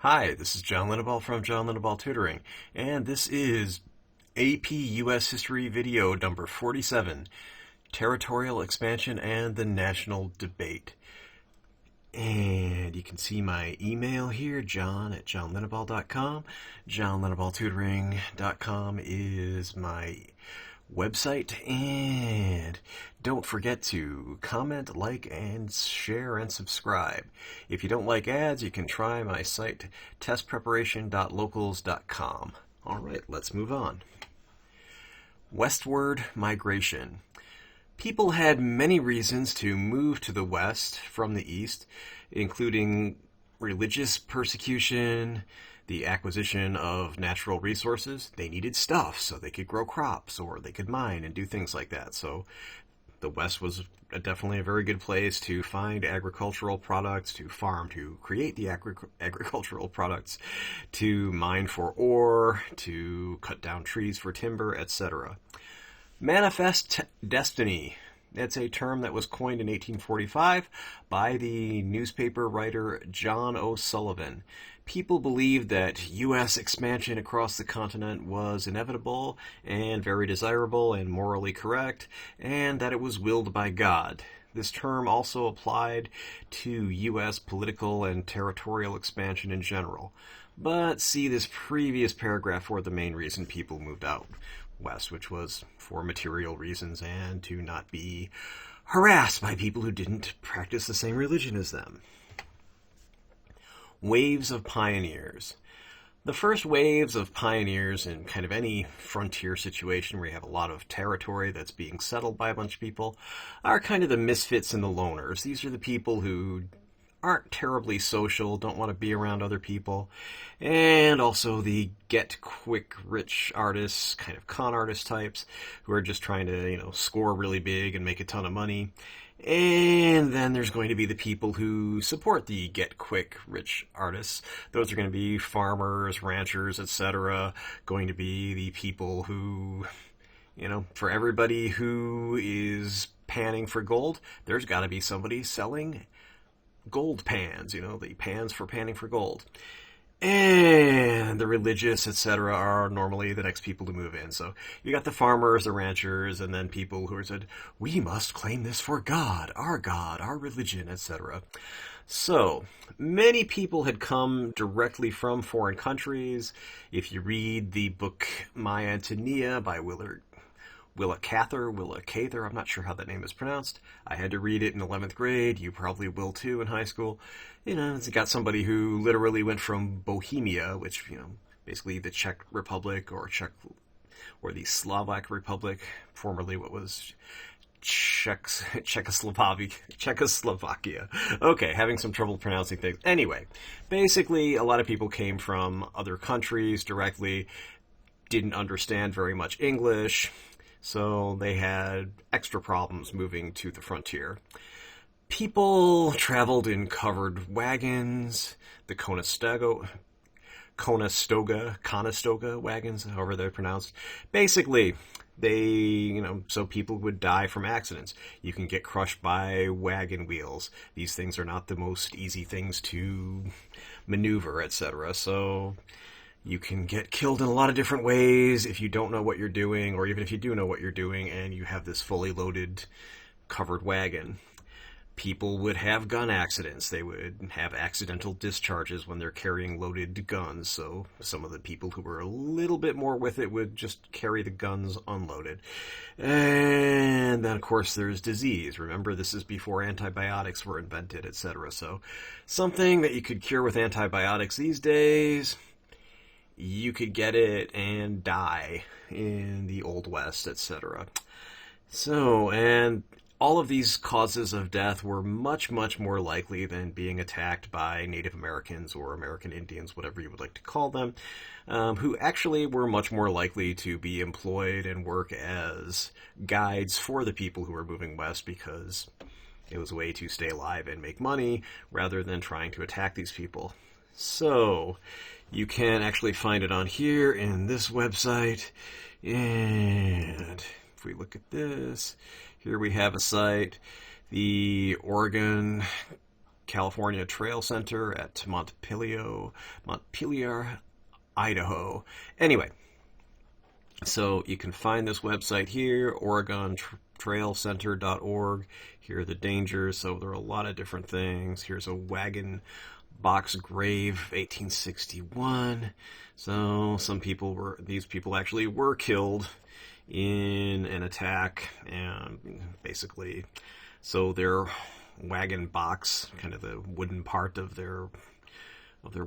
Hi, this is John Linneball from John Linneball Tutoring, and this is AP US History video number 47, Territorial Expansion and the National Debate. And you can see my email here, john@johnlinneball.com. johnlinneballtutoring.com is my website, and don't forget to comment, like, and share and subscribe. If you don't like ads, you can try my site, testpreparation.locals.com. All right, let's move on. Westward Migration. People had many reasons to move to the west from the east, including religious persecution, the acquisition of natural resources. They needed stuff so they could grow crops or they could mine and do things like that. So the West was definitely a very good place to find agricultural products, to farm, to create the agricultural products, to mine for ore, to cut down trees for timber, etc. Manifest destiny. That's a term that was coined in 1845 by the newspaper writer John O'Sullivan. People believed that U.S. expansion across the continent was inevitable and very desirable and morally correct, and that it was willed by God. This term also applied to U.S. political and territorial expansion in general. But see this previous paragraph for the main reason people moved out west, which was for material reasons and to not be harassed by people who didn't practice the same religion as them. Waves of pioneers. The first waves of pioneers in kind of any frontier situation where you have a lot of territory that's being settled by a bunch of people are kind of the misfits and the loners. These are the people who aren't terribly social, don't want to be around other people, and also the get-quick-rich artists, kind of con artist types, who are just trying to, score really big and make a ton of money. And then there's going to be the people who support the get-quick-rich artists. Those are going to be farmers, ranchers, etc., going to be the people who, for everybody who is panning for gold, there's got to be somebody selling gold pans, the pans for panning for gold. And the religious, etc., are normally the next people to move in. So you got the farmers, the ranchers, and then people who are said, we must claim this for God, our religion, etc. So many people had come directly from foreign countries. If you read the book My Antonia by Willa Cather, I'm not sure how that name is pronounced. I had to read it in 11th grade. You probably will too in high school. It's got somebody who literally went from Bohemia, which, basically the Czech Republic or the Slovak Republic, formerly what was Czechoslovakia. Okay, having some trouble pronouncing things. Anyway, basically a lot of people came from other countries directly, didn't understand very much English, so they had extra problems moving to the frontier. People traveled in covered wagons, the Conestoga wagons, however they're pronounced. Basically, so people would die from accidents. You can get crushed by wagon wheels. These things are not the most easy things to maneuver, etc. So you can get killed in a lot of different ways if you don't know what you're doing, or even if you do know what you're doing and you have this fully loaded covered wagon. People would have gun accidents. They would have accidental discharges when they're carrying loaded guns. So some of the people who were a little bit more with it would just carry the guns unloaded. And then, of course, there's disease. Remember, this is before antibiotics were invented, etc. So something that you could cure with antibiotics these days, you could get it and die in the Old West, etc. So, and all of these causes of death were much, much more likely than being attacked by Native Americans or American Indians, whatever you would like to call them, who actually were much more likely to be employed and work as guides for the people who were moving west because it was a way to stay alive and make money rather than trying to attack these people. So you can actually find it on here in this website. And if we look at this, here we have a site, the Oregon California Trail Center at Montpelier, Idaho. Anyway, so you can find this website here, OregonTrailCenter.org. Here are the dangers. So there are a lot of different things. Here's a wagon box grave, 1861. So these people actually were killed in an attack, and basically, so their wagon box, kind of the wooden part of their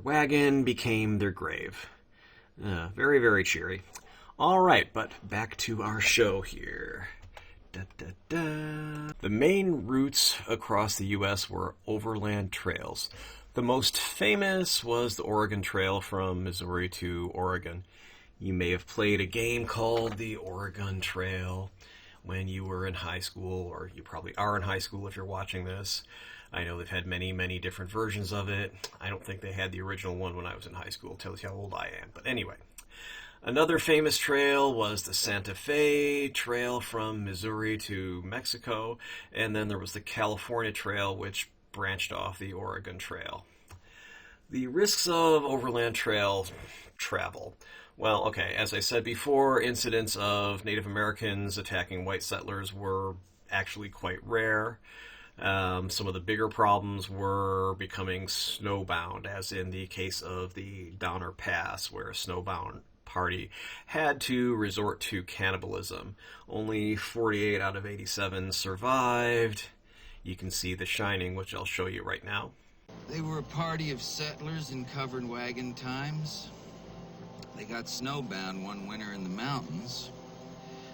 wagon, became their grave. Very, very cheery. All right, but back to our show here. Da, da, da. The main routes across the U.S. were overland trails. The most famous was the Oregon Trail from Missouri to Oregon. You may have played a game called the Oregon Trail when you were in high school, or you probably are in high school if you're watching this. I know they've had many, many different versions of it. I don't think they had the original one when I was in high school. Tells you how old I am. But anyway, another famous trail was the Santa Fe Trail from Missouri to Mexico, and then there was the California Trail, which branched off the Oregon Trail. The risks of overland trail travel. Well, okay, as I said before, incidents of Native Americans attacking white settlers were actually quite rare. Some of the bigger problems were becoming snowbound, as in the case of the Donner Pass, where a snowbound party had to resort to cannibalism. Only 48 out of 87 survived. You can see The Shining, which I'll show you right now. They were a party of settlers in covered wagon times. They got snowbound one winter in the mountains.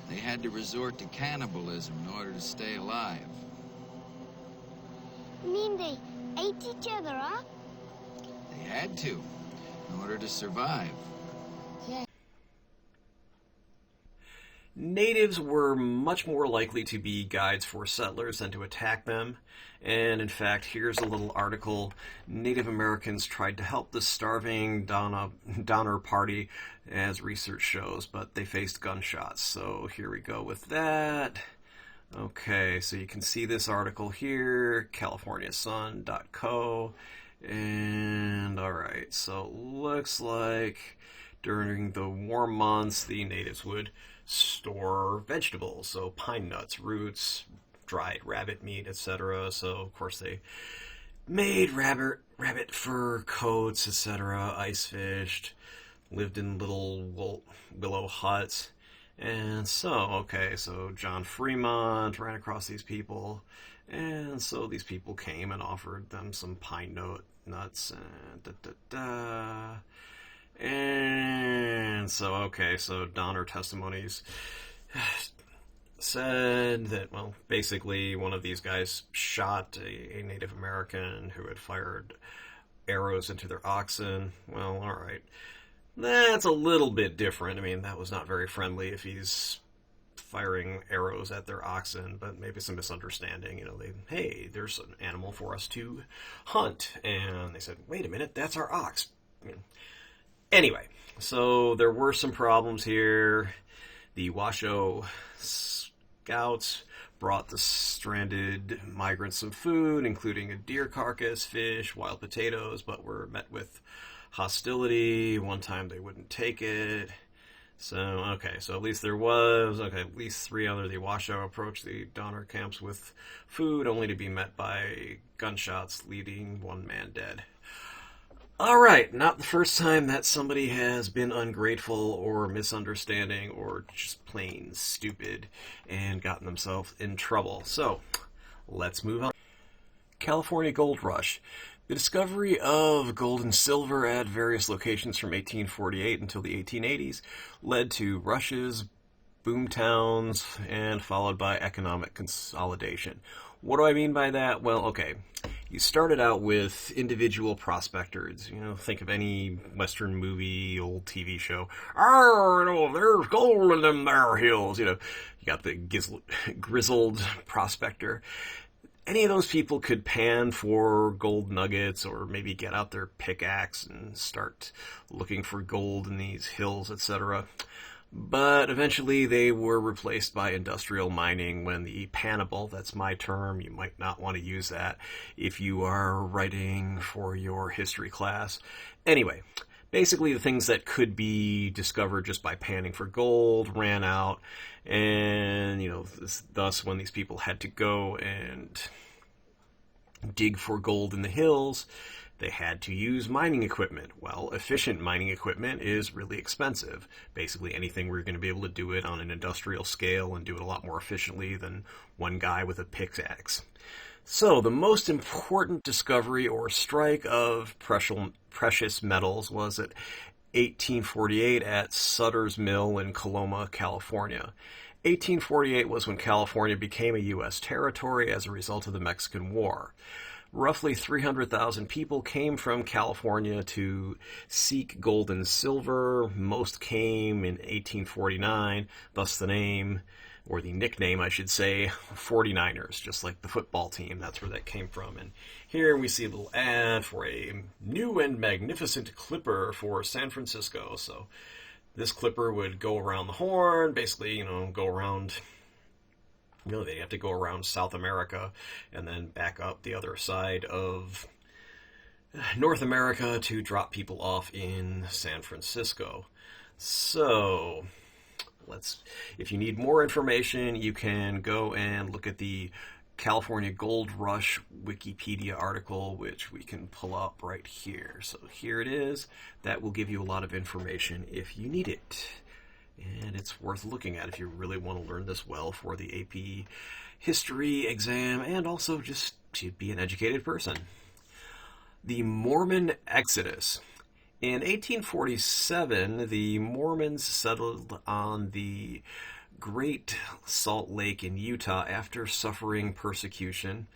They had to resort to cannibalism in order to stay alive. You mean they ate each other up? They had to, in order to survive. Natives were much more likely to be guides for settlers than to attack them. And in fact, here's a little article. Native Americans tried to help the starving Donner Party, as research shows, but they faced gunshots. So here we go with that. Okay, so you can see this article here, californiasun.co. And alright, so looks like during the warm months, the natives would store vegetables, so pine nuts, roots, dried rabbit meat, etc. So of course they made rabbit fur coats, etc., ice fished, lived in little willow huts. And so, okay, so John Fremont ran across these people, and so these people came and offered them some pine nuts, and And so, okay, so Donner testimonies said that, well, basically one of these guys shot a Native American who had fired arrows into their oxen. Well, all right. That's a little bit different. I mean, that was not very friendly if he's firing arrows at their oxen, but maybe some misunderstanding. You know, hey, there's an animal for us to hunt. And they said, wait a minute, that's our ox. Anyway, so there were some problems here. The Washoe scouts brought the stranded migrants some food, including a deer carcass, fish, wild potatoes, but were met with hostility. One time they wouldn't take it. So, okay, so at least at least 3 other the Washoe approached the Donner camps with food, only to be met by gunshots, leaving 1 man dead. All right, not the first time that somebody has been ungrateful or misunderstanding or just plain stupid and gotten themselves in trouble. So, let's move on. California Gold Rush. The discovery of gold and silver at various locations from 1848 until the 1880s led to rushes, boom towns, and followed by economic consolidation. What do I mean by that? Well, okay. You started out with individual prospectors. You know, think of any Western movie, old TV show. There's gold in them there hills. You know, you got the grizzled prospector. Any of those people could pan for gold nuggets or maybe get out their pickaxe and start looking for gold in these hills, etc. But eventually they were replaced by industrial mining when the panable, that's my term, you might not want to use that if you are writing for your history class. Anyway, basically the things that could be discovered just by panning for gold ran out, and thus when these people had to go and dig for gold in the hills, they had to use mining equipment. Well, efficient mining equipment is really expensive. Basically anything where you're going to be able to do it on an industrial scale and do it a lot more efficiently than one guy with a pickaxe. So the most important discovery or strike of precious metals was at 1848 at Sutter's Mill in Coloma, California. 1848 was when California became a U.S. territory as a result of the Mexican War. Roughly 300,000 people came from California to seek gold and silver. Most came in 1849, thus the name, or the nickname, I should say, 49ers, just like the football team. That's where that came from. And here we see a little ad for a new and magnificent clipper for San Francisco. So this clipper would go around the horn, basically, go around... they have to go around South America and then back up the other side of North America to drop people off in San Francisco. So, if you need more information, you can go and look at the California Gold Rush Wikipedia article, which we can pull up right here. So here it is. That will give you a lot of information if you need it. And it's worth looking at if you really want to learn this well for the AP history exam and also just to be an educated person. The Mormon Exodus. In 1847, the Mormons settled on the Great Salt Lake in Utah after suffering persecution.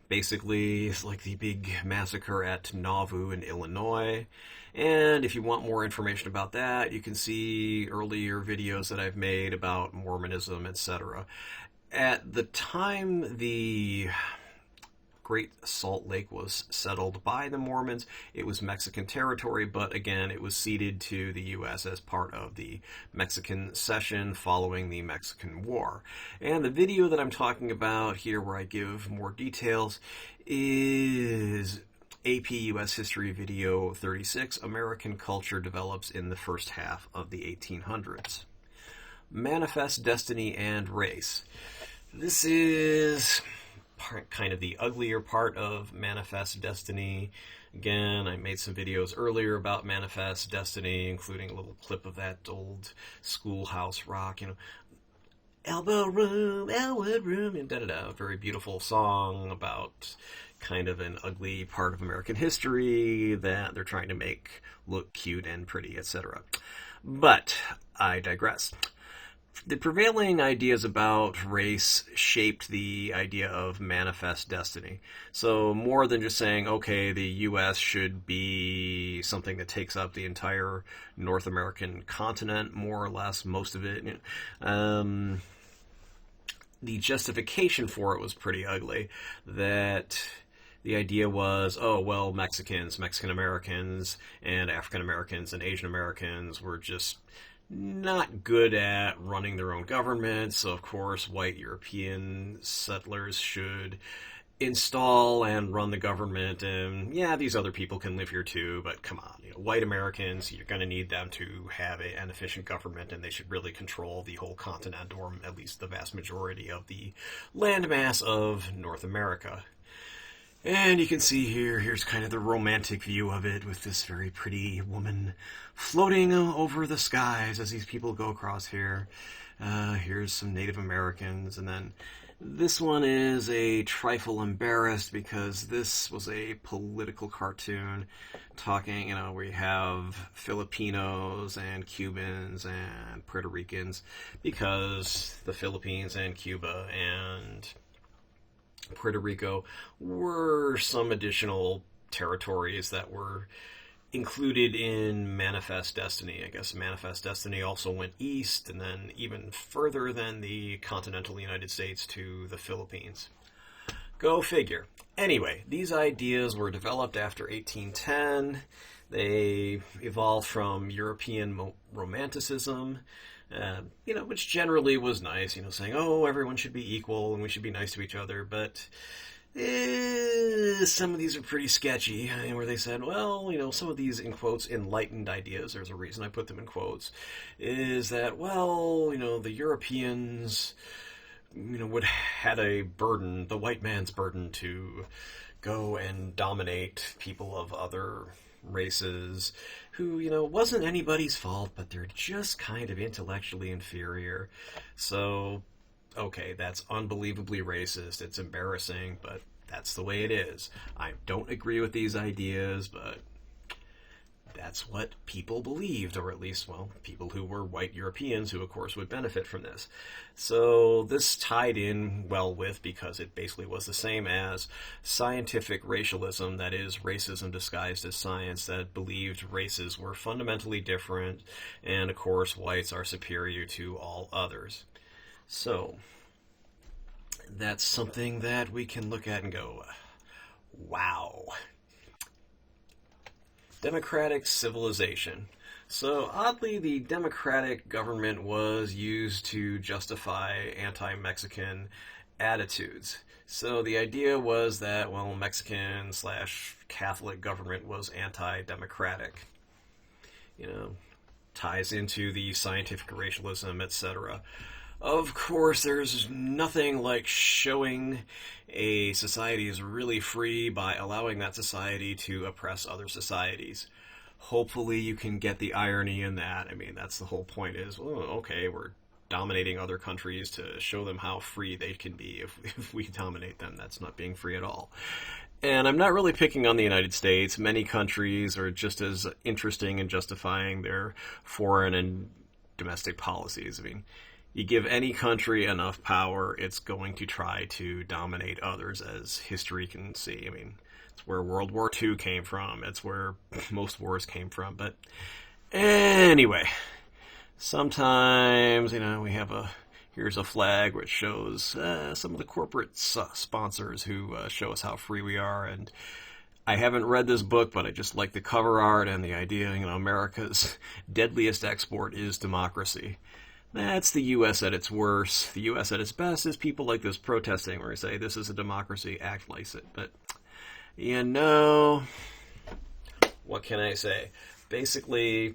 Basically, it's like the big massacre at Nauvoo in Illinois. And if you want more information about that, you can see earlier videos that I've made about Mormonism, etc. At the time the Great Salt Lake was settled by the Mormons, it was Mexican territory, but again, it was ceded to the U.S. as part of the Mexican Cession following the Mexican War. And the video that I'm talking about here, where I give more details, is AP U.S. History Video 36, American Culture Develops in the First Half of the 1800s. Manifest Destiny and Race. This is kind of the uglier part of Manifest Destiny. Again, I made some videos earlier about Manifest Destiny, including a little clip of that old Schoolhouse Rock, elbow room, Elwood room, and da-da-da. A very beautiful song about kind of an ugly part of American history that they're trying to make look cute and pretty, etc. But I digress. The prevailing ideas about race shaped the idea of manifest destiny. So more than just saying, okay, the U.S. should be something that takes up the entire North American continent, more or less, most of it. The justification for it was pretty ugly. That the idea was, Mexicans, Mexican Americans, and African Americans and Asian Americans were just not good at running their own government, so of course white European settlers should install and run the government, and these other people can live here too, but come on, white Americans, you're going to need them to have an efficient government, and they should really control the whole continent, or at least the vast majority of the landmass of North America. And you can see here's kind of the romantic view of it with this very pretty woman floating over the skies as these people go across here. Here's some Native Americans, and then this one is a trifle embarrassed because this was a political cartoon talking, we have Filipinos and Cubans and Puerto Ricans because the Philippines and Cuba and Puerto Rico were some additional territories that were included in Manifest Destiny. I guess Manifest Destiny also went east and then even further than the continental United States to the Philippines. Go figure. Anyway, these ideas were developed after 1810. They evolved from European Romanticism, which generally was nice, saying, oh, everyone should be equal and we should be nice to each other, but some of these are pretty sketchy, where they said, well, some of these, in quotes, enlightened ideas, there's a reason I put them in quotes, is that, well, the Europeans, had a burden, the white man's burden, to go and dominate people of other races who, wasn't anybody's fault, but they're just kind of intellectually inferior. So, okay, that's unbelievably racist. It's embarrassing, but that's the way it is. I don't agree with these ideas, but that's what people believed, or at least, well, people who were white Europeans who, of course, would benefit from this. So this tied in well with, because it basically was the same as scientific racialism, that is, racism disguised as science, that believed races were fundamentally different, and, of course, whites are superior to all others. So that's something that we can look at and go, wow. Democratic civilization. So, oddly, the democratic government was used to justify anti-Mexican attitudes. So the idea was that, well, Mexican/Catholic government was anti-democratic. Ties into the scientific racialism, etc. Of course, there's nothing like showing a society is really free by allowing that society to oppress other societies. Hopefully you can get the irony in that. I mean, that's the whole point is, well, okay, we're dominating other countries to show them how free they can be. If we dominate them, that's not being free at all. And I'm not really picking on the United States. Many countries are just as interesting in justifying their foreign and domestic policies. I mean, you give any country enough power, it's going to try to dominate others, as history can see. I mean, it's where World War II came from. It's where most wars came from. But anyway, sometimes, we have here's a flag which shows some of the corporate sponsors who show us how free we are. And I haven't read this book, but I just like the cover art and the idea, America's deadliest export is democracy. That's the U.S. at its worst. The U.S. at its best is people like this protesting where they say, this is a democracy, act like it. But, what can I say? Basically,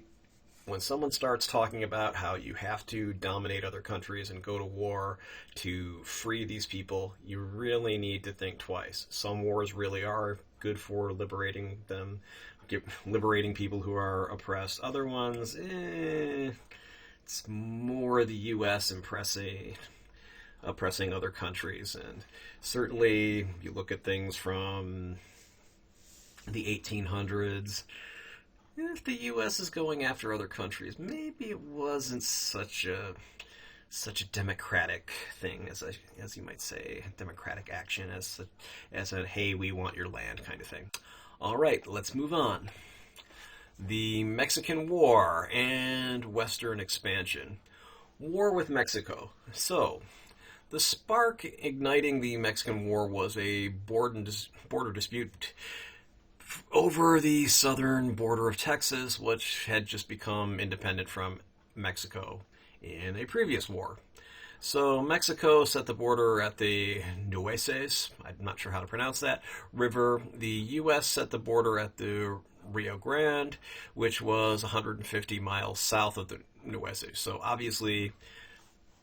when someone starts talking about how you have to dominate other countries and go to war to free these people, you really need to think twice. Some wars really are good for liberating them, liberating people who are oppressed. Other ones, it's more the U.S. oppressing other countries. And certainly, you look at things from the 1800s, if the U.S. is going after other countries, maybe it wasn't such a democratic thing, as you might say, democratic action, as a hey, we want your land kind of thing. All right, let's move on. The Mexican War and Western expansion. War with Mexico. So, the spark igniting the Mexican War was a border dispute over the southern border of Texas, which had just become independent from Mexico in a previous war. So Mexico set the border at the Nueces, I'm not sure how to pronounce that, river. The U.S. set the border at the Rio Grande, which was 150 miles south of the Nueces. So obviously,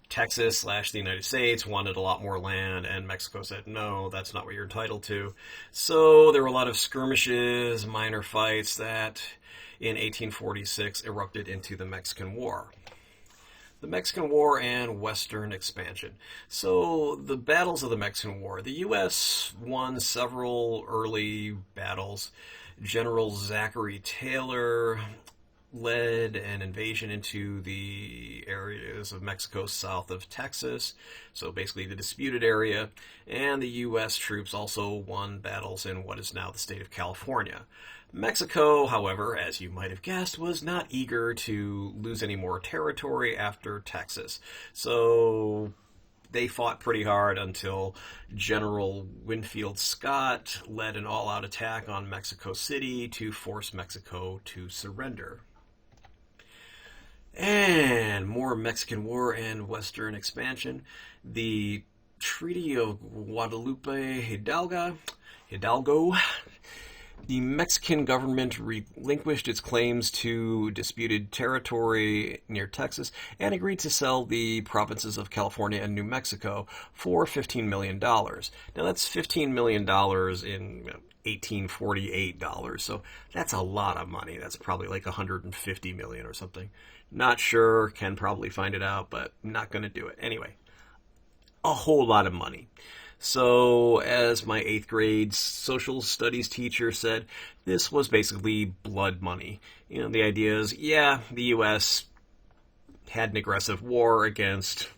Texas / the United States wanted a lot more land, and Mexico said, no, that's not what you're entitled to. So there were a lot of skirmishes, minor fights that in 1846 erupted into the Mexican War. The Mexican War and Western expansion. So the battles of the Mexican War. The U.S. won several early battles. General Zachary Taylor led an invasion into the areas of Mexico south of Texas, so basically the disputed area, and the U.S. troops also won battles in what is now the state of California. Mexico, however, as you might have guessed, was not eager to lose any more territory after Texas. So they fought pretty hard until General Winfield Scott led an all-out attack on Mexico City to force Mexico to surrender. And more Mexican War and Western expansion. The Treaty of Guadalupe Hidalgo, the Mexican government relinquished its claims to disputed territory near Texas and agreed to sell the provinces of California and New Mexico for $15 million. Now that's $15 million in $1848, so that's a lot of money. That's probably like $150 million or something. Not sure, can probably find it out, but not going to do it. Anyway, a whole lot of money. So, as my 8th grade social studies teacher said, this was basically blood money. You know, the idea is, yeah, the U.S. had an aggressive war against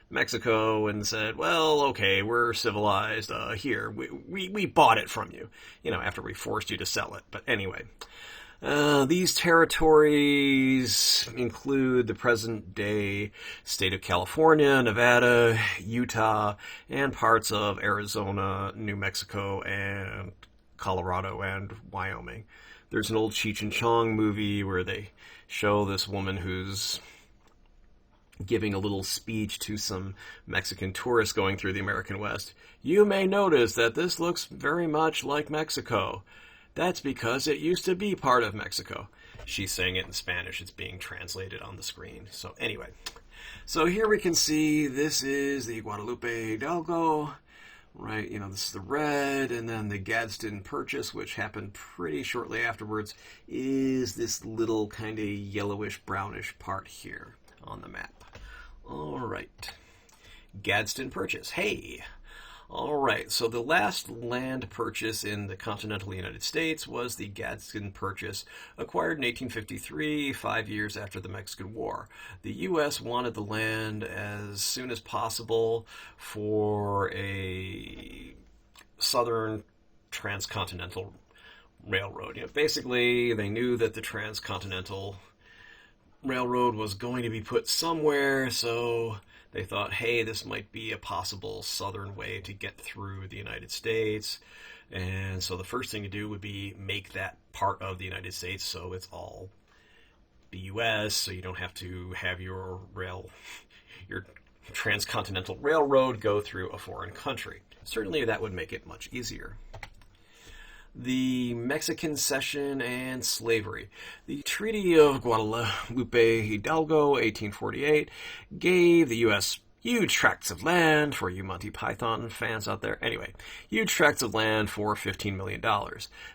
Mexico and said, well, okay, we're civilized, here, we bought it from you, you know, after we forced you to sell it. But anyway, these territories include the present-day state of California, Nevada, Utah, and parts of Arizona, New Mexico, and Colorado, and Wyoming. There's an old Cheech and Chong movie where they show this woman who's giving a little speech to some Mexican tourists going through the American West. You may notice that this looks very much like Mexico. That's because it used to be part of Mexico. She's saying it in Spanish. It's being translated on the screen. So anyway, so here we can see this is the Guadalupe Hidalgo, right? You know, this is the red, and then the Gasdsen Purchase, which happened pretty shortly afterwards, is this little kind of yellowish brownish part here on the map. All right, Gasdsen Purchase. Hey. All right, so the last land purchase in the continental United States was the Gasdsen Purchase, acquired in 1853, 5 years after the Mexican War. The U.S. wanted the land as soon as possible for a southern transcontinental railroad. You know, basically, they knew that the transcontinental railroad was going to be put somewhere, so they thought, hey, this might be a possible southern way to get through the United States. And so the first thing to do would be make that part of the United States so it's all the U.S., so you don't have to have your transcontinental railroad go through a foreign country. Certainly that would make it much easier. The Mexican Cession and slavery. The Treaty of Guadalupe Hidalgo, 1848, gave the U.S. huge tracts of land, for you Monty Python fans out there. Anyway, huge tracts of land for $15 million.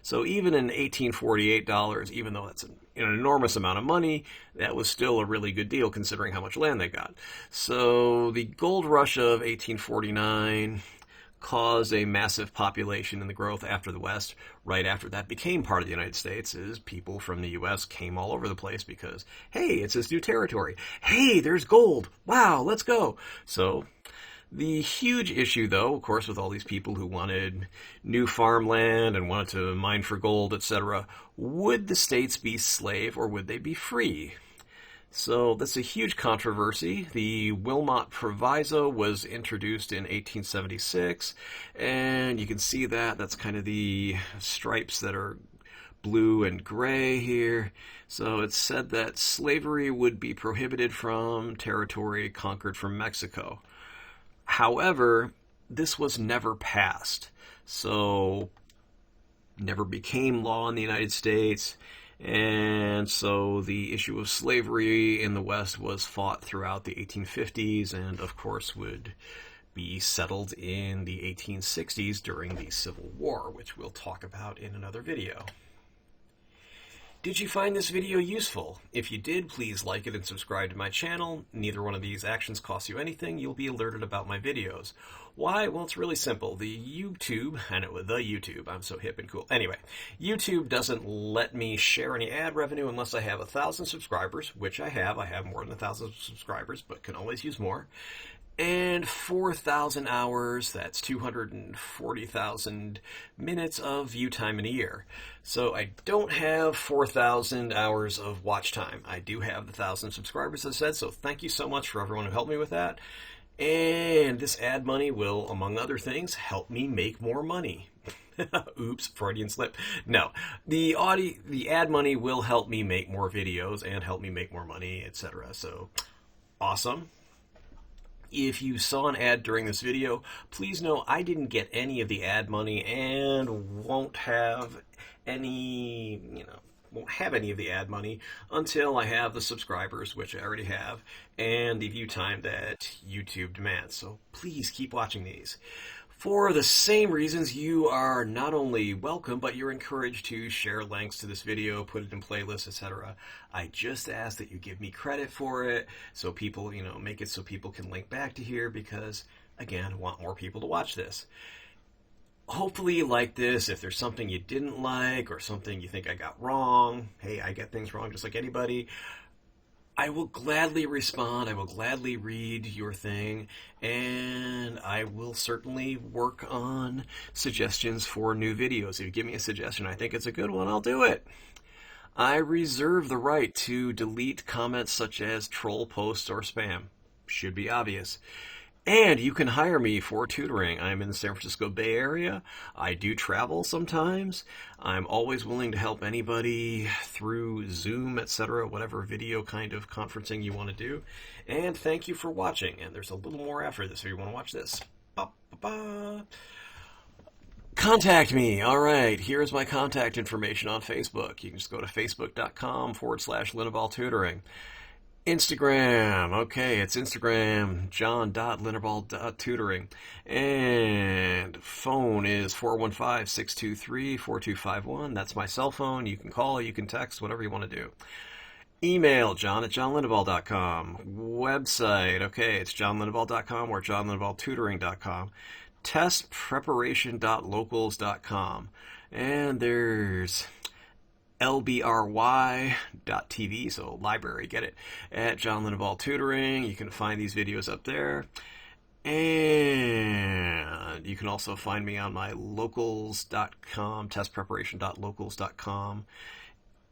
So even in $1848, even though that's an enormous amount of money, that was still a really good deal considering how much land they got. So the gold rush of 1849 caused a massive population in the growth after the West. Right after that became part of the United States, is people from the U.S. came all over the place because, hey, it's this new territory. Hey, there's gold. Wow, let's go. So the huge issue, though, of course, with all these people who wanted new farmland and wanted to mine for gold, etc., would the states be slave or would they be free? So that's a huge controversy. The Wilmot Proviso was introduced in 1876, and you can see that. That's kind of the stripes that are blue and gray here. So it said that slavery would be prohibited from territory conquered from Mexico. However, this was never passed, so never became law in the United States. And so the issue of slavery in the West was fought throughout the 1850s and, of course, would be settled in the 1860s during the Civil War, which we'll talk about in another video. Did you find this video useful? If you did, please like it and subscribe to my channel. Neither one of these actions costs you anything. You'll be alerted about my videos. Why? Well, it's really simple. The YouTube, I'm so hip and cool. Anyway, YouTube doesn't let me share any ad revenue unless I have 1,000 subscribers, which I have. I have more than 1,000 subscribers, but can always use more. And 4,000 hours, that's 240,000 minutes of view time in a year. So I don't have 4,000 hours of watch time. I do have the 1,000 subscribers, as I said, so thank you so much for everyone who helped me with that. And this ad money will, among other things, help me make more money. Oops, Freudian slip. No, the ad money will help me make more videos and help me make more money, etc. So, awesome. If you saw an ad during this video, please know I didn't get any of the ad money and won't have any of the ad money until I have the subscribers, which I already have, and the view time that YouTube demands. So please keep watching these. For the same reasons, you are not only welcome, but you're encouraged to share links to this video, put it in playlists, etc. I just ask that you give me credit for it, so people, make it so people can link back to here, because, again, I want more people to watch this. Hopefully you like this. If there's something you didn't like or something you think I got wrong, hey, I get things wrong just like anybody, I will gladly respond. I will gladly read your thing, and I will certainly work on suggestions for new videos. If you give me a suggestion, I think it's a good one, I'll do it. I reserve the right to delete comments such as troll posts or spam. Should be obvious. And you can hire me for tutoring. I'm in the San Francisco Bay Area. I do travel sometimes. I'm always willing to help anybody through Zoom, etc., whatever video kind of conferencing you want to do. And thank you for watching. And there's a little more after this if you want to watch this. Ba-ba-ba. Contact me. All right, here's my contact information on Facebook. You can just go to facebook.com/Linnebaugh Tutoring. Instagram, okay, it's Instagram, john.linnebaugh.tutoring. And phone is 415-623-4251. That's my cell phone. You can call, you can text, whatever you want to do. Email, john@johnlinnebaugh.com. Website, okay, it's johnlinnebaugh.com or johnlinnebaughtutoring.com. Testpreparation.locals.com. And there's lbry.tv, so library, get it, at John Linnebaugh Tutoring. You can find these videos up there. And you can also find me on my locals.com, testpreparation.locals.com.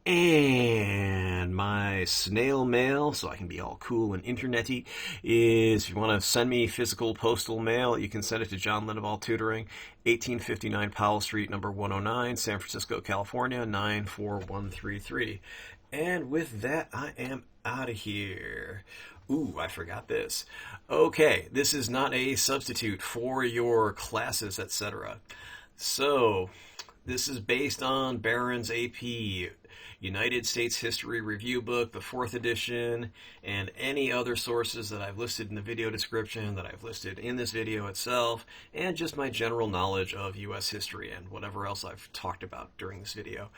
And my snail mail, so I can be all cool and internety, is if you want to send me physical postal mail, you can send it to John Linnebaugh Tutoring, 1859 Powell Street, number 109, San Francisco, California, 94133. And with that, I am out of here. Ooh, I forgot this. Okay, this is not a substitute for your classes, etc. So, this is based on Barron's AP United States History Review Book, the 4th edition, and any other sources that I've listed in the video description, that I've listed in this video itself, and just my general knowledge of U.S. history and whatever else I've talked about during this video.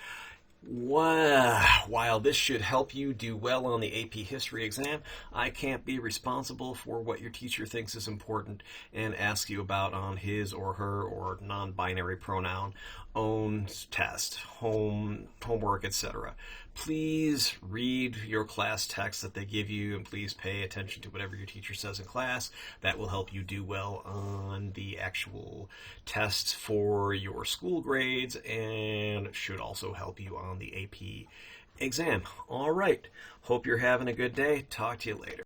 While this should help you do well on the AP History exam, I can't be responsible for what your teacher thinks is important and asks you about on his or her or non-binary pronoun own test, homework, etc. Please read your class text that they give you, and please pay attention to whatever your teacher says in class. That will help you do well on the actual tests for your school grades and should also help you on the AP exam. All right. Hope you're having a good day. Talk to you later.